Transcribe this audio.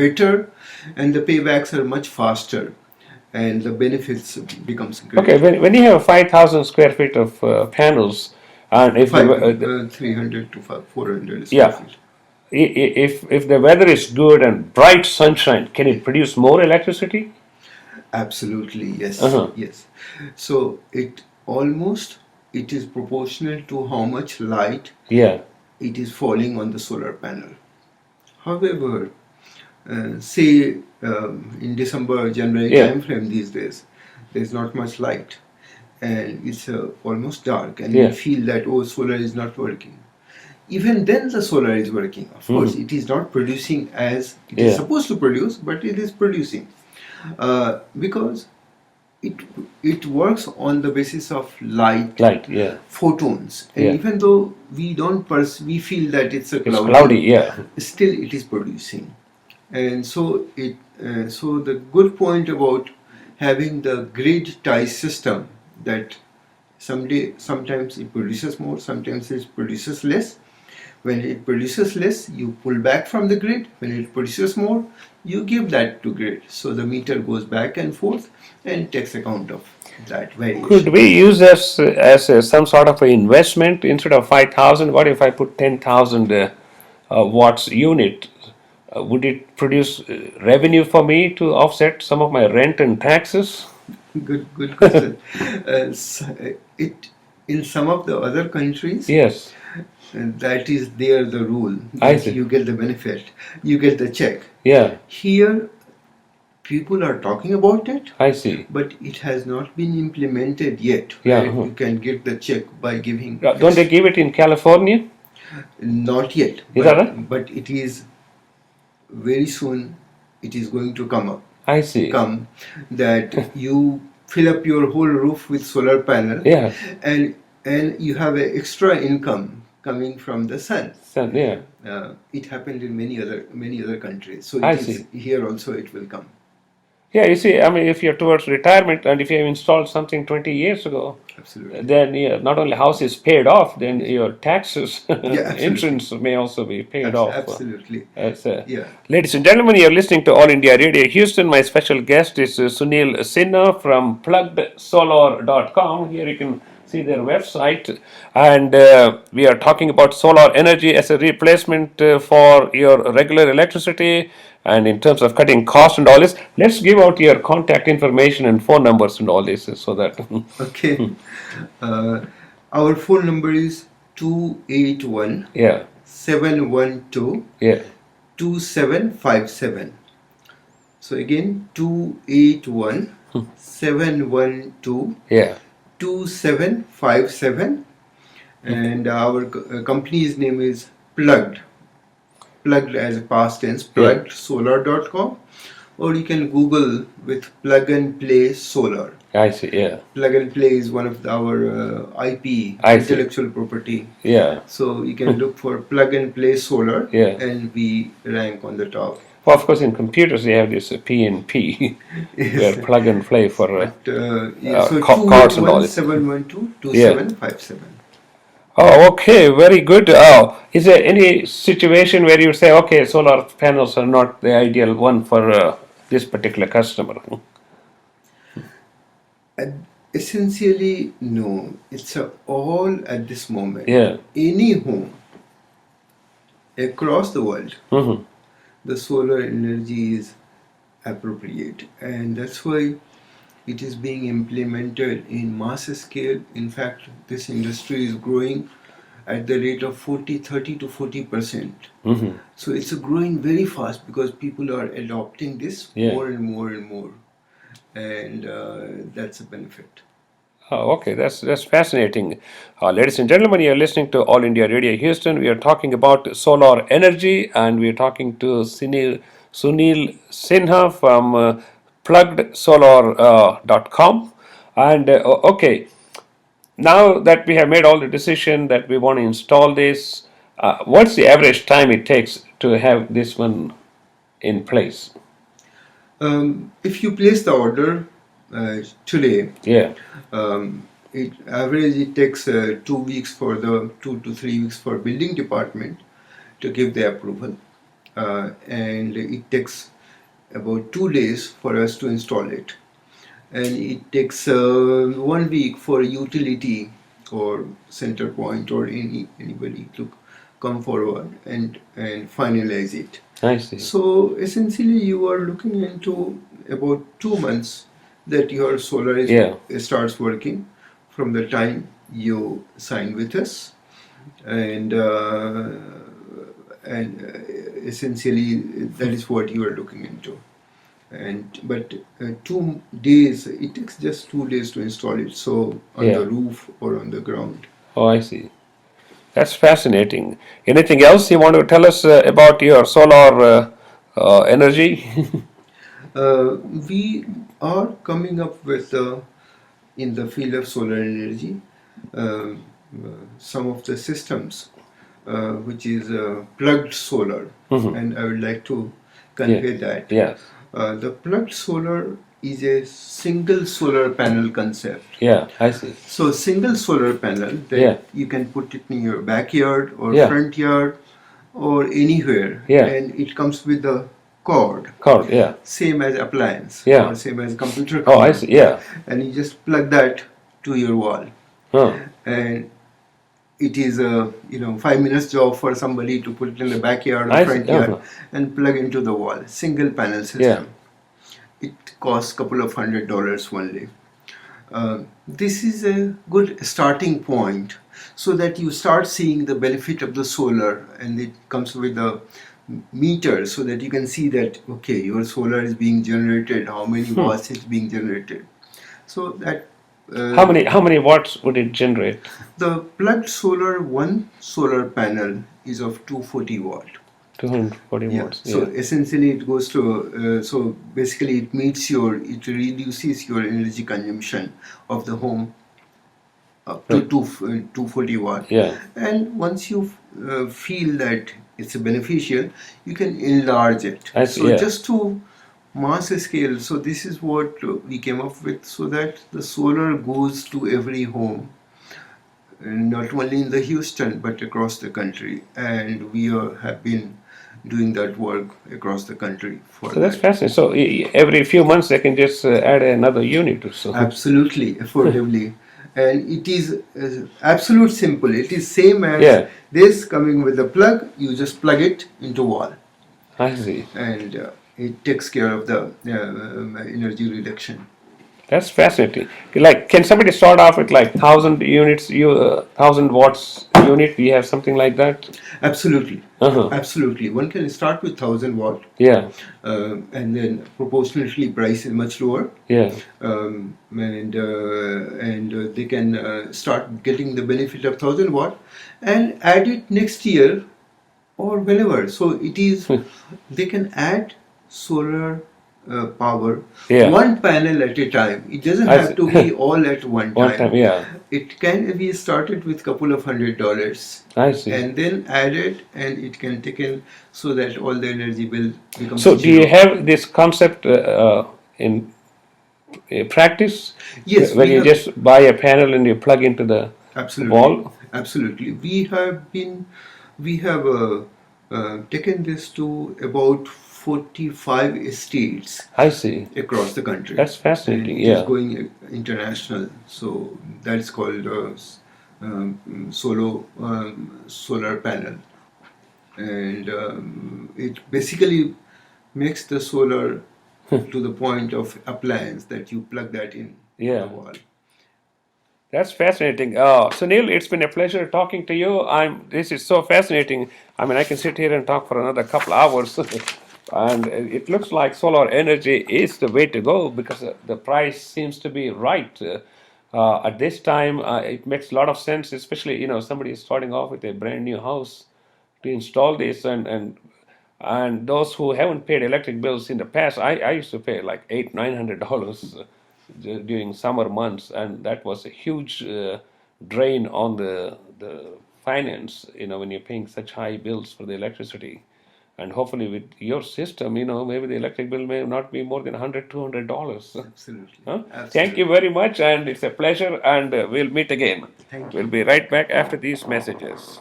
better, and the paybacks are much faster, and the benefits becomes great. Okay, when you have 5,000 square feet of panels, and if Five, the 300 to 400 square yeah, feet. if the weather is good and bright sunshine, can it produce more electricity? Absolutely, yes, Uh-huh. yes. So it is proportional to how much light Yeah, it is falling on the solar panel. However, say in December, January yeah, time frame these days, there's not much light, and it's almost dark, and we yeah. feel that solar is not working. Even then, the solar is working. Of course, Hmm. it is not producing as it is Yeah, supposed to produce, but it is producing because it it works on the basis of light, light. Yeah, photons, and yeah. even though we don't we feel that it's a It's cloudy. cloudy, Yeah. still it is producing. And so the good point about having the grid tie system, that sometimes it produces more, sometimes it produces less. When it produces less, you pull back from the grid. When it produces more, you give that to grid. So the meter goes back and forth and takes account of that Could variation. we use this as some sort of an investment instead of 5,000? What if I put 10,000 watts unit? Would it produce revenue for me to offset some of my rent and taxes? Good question. It in some of the other countries, Yes, that is there the rule I that see. you get the benefit, you get the check. Yeah, Here, people are talking about it, I see. but it has not been implemented yet, Yeah. where Uh-huh. you can get the check by giving Don't they fixed. give it in California? Not yet, Is that right? but it is very soon. It is going to I see. come that you fill up your whole roof with solar panel, Yeah. and you have an extra income coming from the sun. So, yeah. It happened in many other countries, so I it is see. here also. It will come. Yeah, you see, I mean, if you're towards retirement and if you have installed something 20 years ago, Absolutely. then yeah, not only house is paid off, then your taxes, Yeah, absolutely. insurance may also be paid off. Absolutely. As, Yeah. ladies and gentlemen, you're listening to All India Radio Houston. My special guest is Sunil Sinha from Pluggedsolar.com. Here you can see their website, and we are talking about solar energy as a replacement for your regular electricity, and in terms of cutting cost and all this. Let's give out your contact information and phone numbers and all this so that Okay. Uh, our phone number is 281 yeah, 712 yeah, 2757. So again, 281 712 yeah. 2757, and our company's name is plugged as a past tense, Yeah, pluggedsolar.com, or you can Google with plug and play solar. I see. Yeah, Plug and play is one of our IP, I see. intellectual property. Yeah, So you can look for plug and play solar, yeah. and we rank on the top. Well, of course, in computers they have this PNP, where Yes. plug and play for But yeah, so cards and all 281 this. 712 Yeah. 2757. Oh, okay, very good. Oh, is there any situation where you say, okay, solar panels are not the ideal one for this particular customer? And essentially, no. It's all at this moment. Yeah. Any home across the world, Mm-hmm. the solar energy is appropriate, and that's why it is being implemented in mass scale. In fact, this industry is growing at the rate of 30 to 40%. Mm-hmm. So it's growing very fast because people are adopting this Yeah. more and more and more, and that's a benefit. Oh, okay, that's fascinating. Ladies and gentlemen, you're listening to All India Radio Houston. We are talking about solar energy, and we are talking to Sunil Sinha from PluggedSolar.com. And okay, now that we have made all the decision that we want to install this, what's the average time it takes to have this one in place? If you place the order today, Yeah, it takes 2 weeks for the 2 to 3 weeks for building department to give the approval. and it takes about 2 days for us to install it, and it takes 1 week for utility or center point or anybody to come forward and finalize it. I see. So essentially, you are looking into about 2 months that your solar Yeah. starts working from the time you sign with us, and essentially that is what you are looking into. And but 2 days, it takes just 2 days to install it. So on Yeah. the roof or on the ground. Oh, I see. That's fascinating. Anything else you want to tell us about your solar energy? We are coming up with in the field of solar energy some of the systems which is plugged solar, and I would like to convey that. Yes. The plugged solar is a single solar panel concept. Yeah, I see. So single solar panel that Yeah. you can put it in your backyard or Yeah. front yard or anywhere, Yeah. and it comes with the cord, Cord, yeah. same as appliance Yeah. or same as computer Oh, I cord, see. Yeah. and you just plug that to your wall, Huh. and it is a 5 minutes job for somebody to put it in the backyard or I see. front yard Uh-huh. and plug into the wall. Single panel system. Yeah. It costs couple of $100 only. This is a good starting point so that you start seeing the benefit of the solar, and it comes with a meter so that you can see that okay, your solar is being generated, how many watts is being generated. So that How many watts would it generate? the plugged solar, one solar panel is of 240 watt. 240 Yeah. watts. So Yeah. essentially, it goes to so basically it reduces your energy consumption of the home up to Right. 240 watt. Yeah. And once you feel that it's beneficial, you can enlarge it. I see, So yeah. just to mass scale. So this is what we came up with, so that the solar goes to every home, not only in the Houston but across the country, and we have been doing that work across the country for So that's that. fascinating. So every few months they can just add another unit or so. Absolutely affordably, and it is absolute simple. It is same as Yeah. this coming with a plug. You just plug it into wall, I see. and it takes care of the energy reduction. That's fascinating. Like, can somebody start off with like 1,000 units, 1,000 watts unit? Do you have something like that? Absolutely, Uh-huh. absolutely. One can start with 1,000 watt, Yeah. and then proportionately price is much lower. Yeah. And they can start getting the benefit of 1,000 watt and add it next year or whenever. So it is they can add solar power Yeah. one panel at a time. It doesn't I have see. to be all at one One time. time. Yeah. It can be started with couple of $100 I see. and then added, and it can take in so that all the energy will become So do you zero. have this concept in practice? Yes, When we you have. just buy a panel and you plug into the Absolutely, wall? absolutely. We have taken this to about 45 states I see. across the country. That's fascinating. And it is Yeah. going international. So that's called solar panel, and it basically makes the solar to the point of appliance that you plug that in Yeah. the wall. That's fascinating. Sunil, it's been a pleasure talking to you. This is so fascinating. I mean, I can sit here and talk for another couple hours. And it looks like solar energy is the way to go because the price seems to be right. At this time, it makes a lot of sense, especially, somebody is starting off with a brand new house to install this and those who haven't paid electric bills in the past, I used to pay like $900 during summer months, and that was a huge drain on the finance. When you're paying such high bills for the electricity, and hopefully with your system, maybe the electric bill may not be more than $100, $200. Absolutely, Huh? Thank absolutely. you very much, and it's a pleasure, and we'll meet again. Thank We'll you. be right back after these messages.